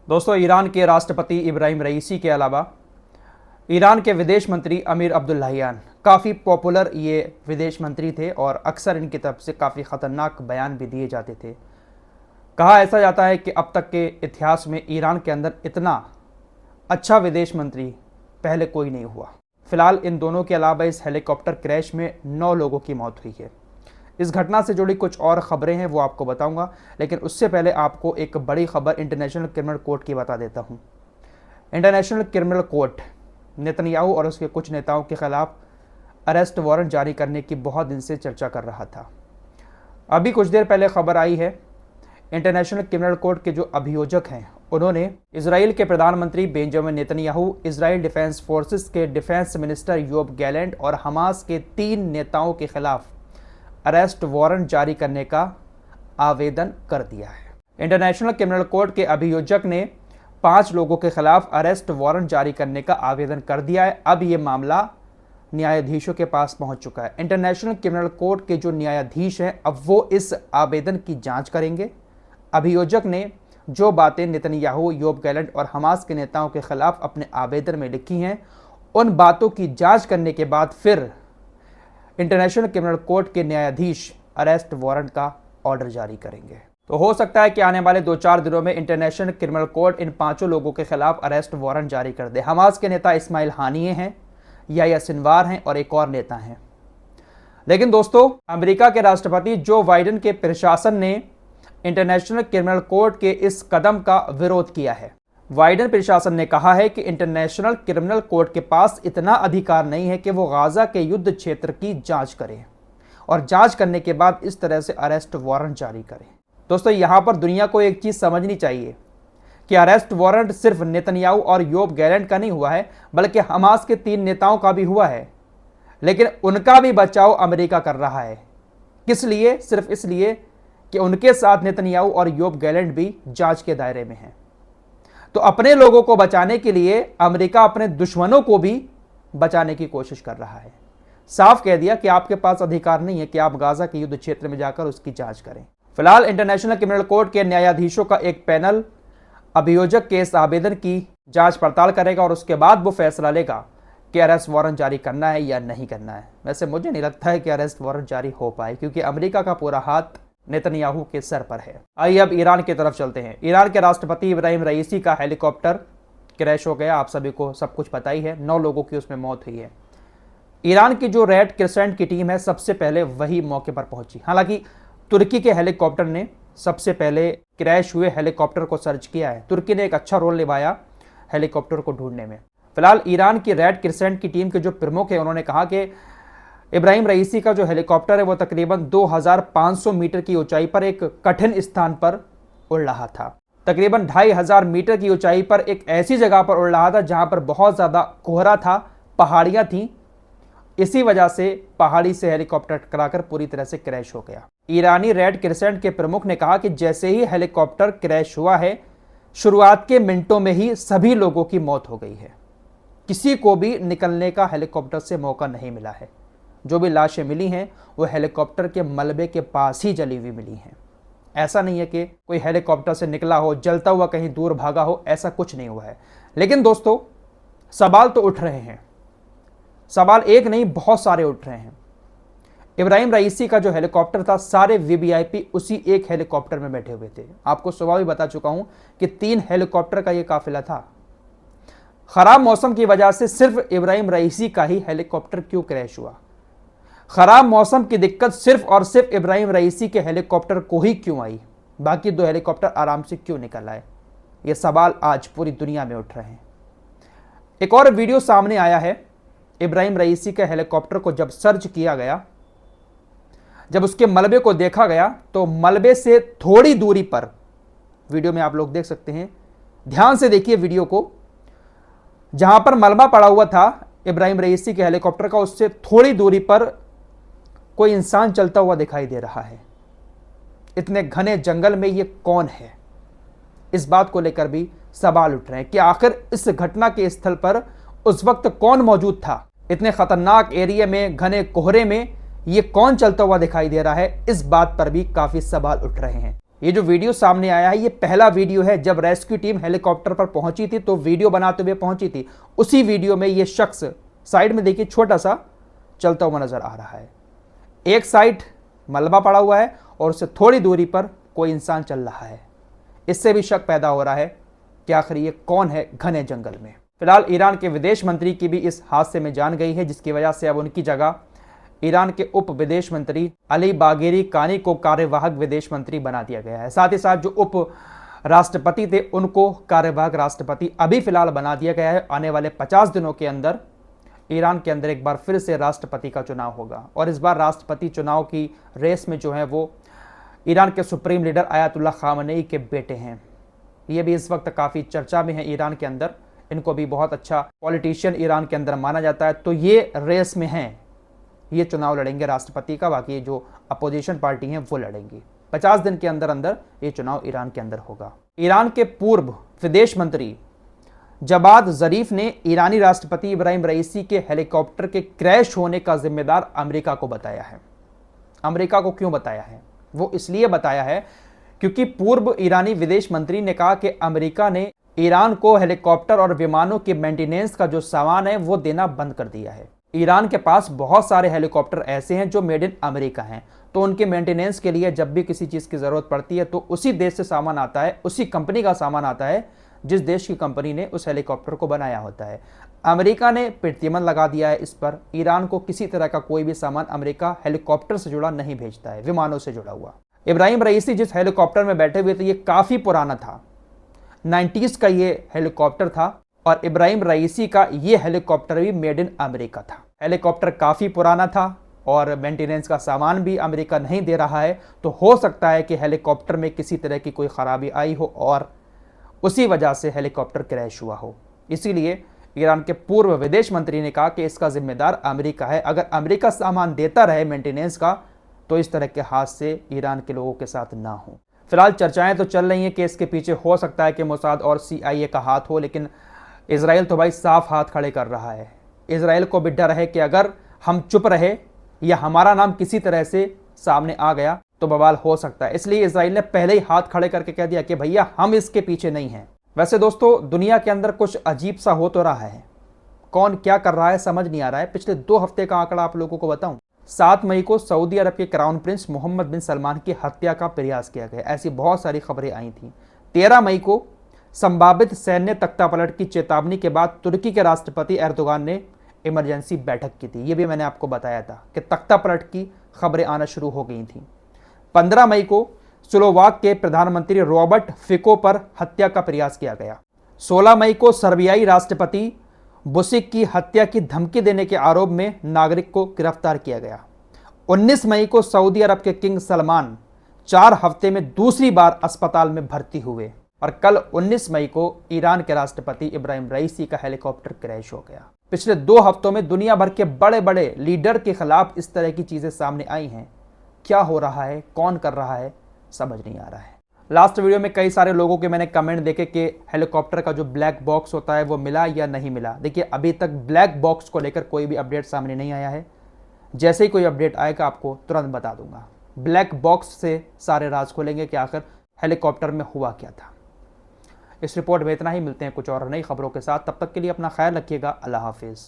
दोस्तों, ईरान के राष्ट्रपति इब्राहिम रईसी के अलावा ईरान के विदेश मंत्री अमीर अब्दुल्लाहियान काफ़ी पॉपुलर ये विदेश मंत्री थे और अक्सर इनकी तरफ से काफ़ी ख़तरनाक बयान भी दिए जाते थे। कहा ऐसा जाता है कि अब तक के इतिहास में ईरान के अंदर इतना अच्छा विदेश मंत्री पहले कोई नहीं हुआ। फिलहाल इन दोनों के अलावा इस हेलीकॉप्टर क्रैश में 9 लोगों की मौत हुई है। इस घटना से जुड़ी कुछ और ख़बरें हैं, वो आपको बताऊंगा, लेकिन उससे पहले आपको एक बड़ी खबर इंटरनेशनल क्रिमिनल कोर्ट की बता देता हूं। इंटरनेशनल क्रिमिनल कोर्ट नेतन्याहू और उसके कुछ नेताओं के खिलाफ अरेस्ट वारंट जारी करने की बहुत दिन से चर्चा कर रहा था। अभी कुछ देर पहले खबर आई है, इंटरनेशनल क्रिमिनल कोर्ट के जो अभियोजक हैं उन्होंने इजराइल के प्रधानमंत्री Benjamin Netanyahu, Israel defence forces के डिफेंस मिनिस्टर योब गैलेंट और हमास के 3 नेताओं के खिलाफ अरेस्ट वारंट जारी करने का आवेदन कर दिया है। इंटरनेशनल क्रिमिनल कोर्ट के अभियोजक ने 5 लोगों के खिलाफ अरेस्ट वारंट जारी करने का आवेदन कर दिया है। अब ये मामला न्यायाधीशों के पास पहुंच चुका है। इंटरनेशनल क्रिमिनल कोर्ट के जो न्यायाधीश हैं अब वो इस आवेदन की जांच करेंगे। अभियोजक ने जो बातें नेतन्याहू, योब गैलेंट और हमास के नेताओं के खिलाफ अपने आवेदन में लिखी हैं, उन बातों की जांच करने के बाद फिर इंटरनेशनल क्रिमिनल कोर्ट के न्यायाधीश अरेस्ट वारंट का ऑर्डर जारी करेंगे। तो हो सकता है कि आने वाले 2-4 दिनों में इंटरनेशनल क्रिमिनल कोर्ट इन 5 लोगों के खिलाफ अरेस्ट वारंट जारी कर दे। हमास के नेता इस्माइल हानिये हैं, याह्या सिनवार हैं और एक और नेता हैं। लेकिन दोस्तों, अमेरिका के राष्ट्रपति जो बाइडेन के प्रशासन ने इंटरनेशनल क्रिमिनल कोर्ट के इस कदम का विरोध किया है। बाइडेन प्रशासन ने कहा है कि इंटरनेशनल क्रिमिनल कोर्ट के पास इतना अधिकार नहीं है कि वो गाजा के युद्ध क्षेत्र की जांच करे और जांच करने के बाद इस तरह से अरेस्ट वारंट जारी करे। दोस्तों, यहां पर दुनिया को एक चीज समझनी चाहिए कि अरेस्ट वारंट सिर्फ नेतन्याहू और योब गैलेंट का नहीं हुआ है, बल्कि हमास के 3 नेताओं का भी हुआ है। लेकिन उनका भी बचाव अमेरिका कर रहा है। किस लिए? सिर्फ इसलिए कि उनके साथ नेतन्याहू और योब गैलेंट भी जांच के दायरे में हैं। तो अपने लोगों को बचाने के लिए अमेरिका अपने दुश्मनों को भी बचाने की कोशिश कर रहा है। साफ कह दिया कि आपके पास अधिकार नहीं है कि आप गाजा के युद्ध क्षेत्र में जाकर उसकी जांच करें। फिलहाल इंटरनेशनल क्रिमिनल कोर्ट के न्यायाधीशों का एक पैनल अभियोजक के इस आवेदन की जांच पड़ताल करेगा और उसके बाद वो फैसला लेगा कि अरेस्ट वारंट जारी करना है या नहीं करना है। वैसे मुझे नहीं लगता है कि अरेस्ट वारंट जारी हो पाए, क्योंकि अमेरिका का पूरा हाथ नेतन्याहू के सर पर है। आइए अब ईरान की तरफ चलते हैं। ईरान के राष्ट्रपति इब्राहिम रईसी का हेलीकॉप्टर क्रैश हो गया। आप सभी को सब कुछ पता ही है। 9 लोगों की उसमें मौत हुई है। ईरान की जो रेड क्रिसेंट की टीम है सबसे पहले वही मौके पर पहुंची। हालांकि तुर्की के हेलीकॉप्टर ने सबसे पहले क्रैश हुए हेलीकॉप्टर को सर्च किया है। तुर्की ने एक अच्छा रोल निभाया हेलीकॉप्टर को ढूंढने में। फिलहाल ईरान की रेड क्रिसेंट की टीम के जो प्रमुख है उन्होंने कहा कि इब्राहिम रईसी का जो हेलीकॉप्टर है वो तकरीबन 2500 मीटर की ऊंचाई पर एक कठिन स्थान पर उड़ रहा था। तकरीबन 2500 मीटर की ऊंचाई पर एक ऐसी जगह पर उड़ रहा था जहां पर बहुत ज़्यादा कोहरा था, पहाड़ियां थीं। इसी वजह से पहाड़ी से हेलीकॉप्टर टकराकर पूरी तरह से क्रैश हो गया। ईरानी रेड क्रिसेंट के प्रमुख ने कहा कि जैसे ही हेलीकॉप्टर क्रैश हुआ है, शुरुआत के मिनटों में ही सभी लोगों की मौत हो गई है। किसी को भी निकलने का हेलीकॉप्टर से मौका नहीं मिला है। जो भी लाशें मिली हैं वो हेलीकॉप्टर के मलबे के पास ही जली हुई मिली हैं। ऐसा नहीं है कि कोई हेलीकॉप्टर से निकला हो, जलता हुआ कहीं दूर भागा हो, ऐसा कुछ नहीं हुआ है। लेकिन दोस्तों, सवाल तो उठ रहे हैं। सवाल एक नहीं, बहुत सारे उठ रहे हैं। इब्राहिम रईसी का जो हेलीकॉप्टर था, सारे वीवीआईपी उसी एक हेलीकॉप्टर में बैठे हुए थे। आपको सुबह भी बता चुका हूं कि 3 हेलीकॉप्टर का यह काफिला था। खराब मौसम की वजह से सिर्फ इब्राहिम रईसी का ही हेलीकॉप्टर क्यों क्रैश हुआ? खराब मौसम की दिक्कत सिर्फ और सिर्फ इब्राहिम रईसी के हेलीकॉप्टर को ही क्यों आई? बाकी 2 हेलीकॉप्टर आराम से क्यों निकल आए? ये सवाल आज पूरी दुनिया में उठ रहे हैं। एक और वीडियो सामने आया है। इब्राहिम रईसी के हेलीकॉप्टर को जब सर्च किया गया, जब उसके मलबे को देखा गया, तो मलबे से थोड़ी दूरी पर, वीडियो में आप लोग देख सकते हैं, ध्यान से देखिए वीडियो को, जहां पर मलबा पड़ा हुआ था इब्राहिम रईसी के हेलीकॉप्टर का, उससे थोड़ी दूरी पर कोई इंसान चलता हुआ दिखाई दे रहा है। इतने घने जंगल में ये कौन है? इस बात को लेकर भी सवाल उठ रहे हैं कि आखिर इस घटना के स्थल पर उस वक्त कौन मौजूद था? इतने खतरनाक एरिया में, घने कोहरे में ये कौन चलता हुआ दिखाई दे रहा है? इस बात पर भी काफी सवाल उठ रहे हैं। ये जो वीडियो सामने आया है ये पहला वीडियो है जब रेस्क्यू टीम हेलीकॉप्टर पर पहुंची थी, तो वीडियो बनाते हुए पहुंची थी। उसी वीडियो में ये शख्स साइड में देखिए छोटा सा चलता हुआ नजर आ रहा है। एक साइड मलबा पड़ा हुआ है और उससे थोड़ी दूरी पर कोई इंसान चल रहा है। इससे भी शक पैदा हो रहा है कि आखिर ये कौन है घने जंगल में। फिलहाल ईरान के विदेश मंत्री की भी इस हादसे में जान गई है, जिसकी वजह से अब उनकी जगह ईरान के उप विदेश मंत्री अली बागेरी कानी को कार्यवाहक विदेश मंत्री बना दिया गया है। साथ ही साथ जो उप राष्ट्रपति थे उनको कार्यवाहक राष्ट्रपति अभी फिलहाल बना दिया गया है। आने वाले 50 दिनों के अंदर ईरान के अंदर एक बार फिर से राष्ट्रपति का चुनाव होगा और इस बार राष्ट्रपति चुनाव की रेस में जो है वो ईरान के सुप्रीम लीडर आयतुल्लाह खामनेई के बेटे हैं। ये भी इस वक्त काफ़ी चर्चा में है ईरान के अंदर। इनको भी बहुत अच्छा पॉलिटिशियन ईरान के अंदर माना जाता है। तो ये रेस में हैं, ये चुनाव लड़ेंगे राष्ट्रपति का। बाकी जो अपोजिशन पार्टी हैं वो लड़ेंगी। 50 दिन के अंदर अंदर ये चुनाव ईरान के अंदर होगा। ईरान के पूर्व विदेश मंत्री जवाद जरीफ ने ईरानी राष्ट्रपति इब्राहिम रईसी के हेलीकॉप्टर के क्रैश होने का जिम्मेदार अमेरिका को बताया है। अमेरिका को क्यों बताया है? वो इसलिए बताया है क्योंकि पूर्व ईरानी विदेश मंत्री ने कहा कि अमेरिका ने ईरान को हेलीकॉप्टर और विमानों के मेंटेनेंस का जो सामान है वो देना बंद कर दिया है। ईरान के पास बहुत सारे हेलीकॉप्टर ऐसे हैं जो मेड इन अमेरिका हैं, तो उनके मेंटेनेंस के लिए जब भी किसी चीज़ की ज़रूरत पड़ती है तो उसी देश से सामान आता है, उसी कंपनी का सामान आता है जिस देश की कंपनी ने उस हेलीकॉप्टर को बनाया होता है। अमेरिका ने प्रतिबंध लगा दिया है इस पर। ईरान को किसी तरह का कोई भी सामान अमेरिका हेलीकॉप्टर से जुड़ा नहीं भेजता है, विमानों से जुड़ा हुआ। इब्राहिम रईसी जिस हेलीकॉप्टर में बैठे हुए थे ये काफ़ी पुराना था, 90s का ये हेलीकॉप्टर था और इब्राहिम रईसी का ये हेलीकॉप्टर भी मेड इन अमेरिका था। हेलीकॉप्टर काफ़ी पुराना था और मेंटेनेंस का सामान भी अमेरिका नहीं दे रहा है, तो हो सकता है कि हेलीकॉप्टर में किसी तरह की कोई ख़राबी आई हो और उसी वजह से हेलीकॉप्टर क्रैश हुआ हो। इसीलिए ईरान के पूर्व विदेश मंत्री ने कहा कि इसका जिम्मेदार अमेरिका है। अगर अमेरिका सामान देता रहे मेंटेनेंस का तो इस तरह के हादसे ईरान के लोगों के साथ ना हो। फिलहाल चर्चाएं तो चल रही हैं कि इसके पीछे हो सकता है कि मोसाद और CIA का हाथ हो, लेकिन इजराइल तो भाई साफ हाथ खड़े कर रहा है। इजराइल को भी डर है कि अगर हम चुप रहे या हमारा नाम किसी तरह से सामने आ गया तो बवाल हो सकता है। इसलिए इजराइल ने पहले ही हाथ खड़े करके कह दिया कि भैया हम इसके पीछे नहीं हैं। वैसे दोस्तों दुनिया के अंदर कुछ अजीब सा हो तो रहा है, कौन क्या कर रहा है समझ नहीं आ रहा है। पिछले 2 हफ्ते का आंकड़ा आप लोगों को बताऊं, 7 मई को सऊदी अरब के क्राउन प्रिंस मोहम्मद बिन सलमान की हत्या का प्रयास किया गया, ऐसी बहुत सारी खबरें आई थी। 13 मई को संभावित सैन्य तख्तापलट की चेतावनी के बाद तुर्की के राष्ट्रपति एर्दोगान ने इमरजेंसी बैठक की थी। ये भी मैंने आपको बताया था कि तख्तापलट की खबरें आना शुरू हो गई थी। 15 मई को स्लोवाक के प्रधानमंत्री रॉबर्ट फिको पर हत्या का प्रयास किया गया। 16 मई को सर्बियाई राष्ट्रपति बुसिक की हत्या की धमकी देने के आरोप में नागरिक को गिरफ्तार किया गया। 19 मई को सऊदी अरब के किंग सलमान 4 हफ्ते में दूसरी बार अस्पताल में भर्ती हुए और कल 19 मई को ईरान के राष्ट्रपति इब्राहिम रईसी का हेलीकॉप्टर क्रैश हो गया। पिछले 2 हफ्तों में दुनिया भर के बड़े बड़े लीडर के खिलाफ इस तरह की चीजें सामने आई हैं। क्या हो रहा है, कौन कर रहा है, समझ नहीं आ रहा है। लास्ट वीडियो में कई सारे लोगों के मैंने कमेंट देखे कि हेलीकॉप्टर का जो ब्लैक बॉक्स होता है वो मिला या नहीं मिला। देखिए अभी तक ब्लैक बॉक्स को लेकर कोई भी अपडेट सामने नहीं आया है। जैसे ही कोई अपडेट आएगा आपको तुरंत बता दूंगा। ब्लैक बॉक्स से सारे राज खोलेंगे कि आखिर हेलीकॉप्टर में हुआ क्या था। इस रिपोर्ट में इतना ही, मिलते हैं कुछ और नई खबरों के साथ। तब तक के लिए अपना ख्याल रखिएगा। अल्लाह हाफिज़।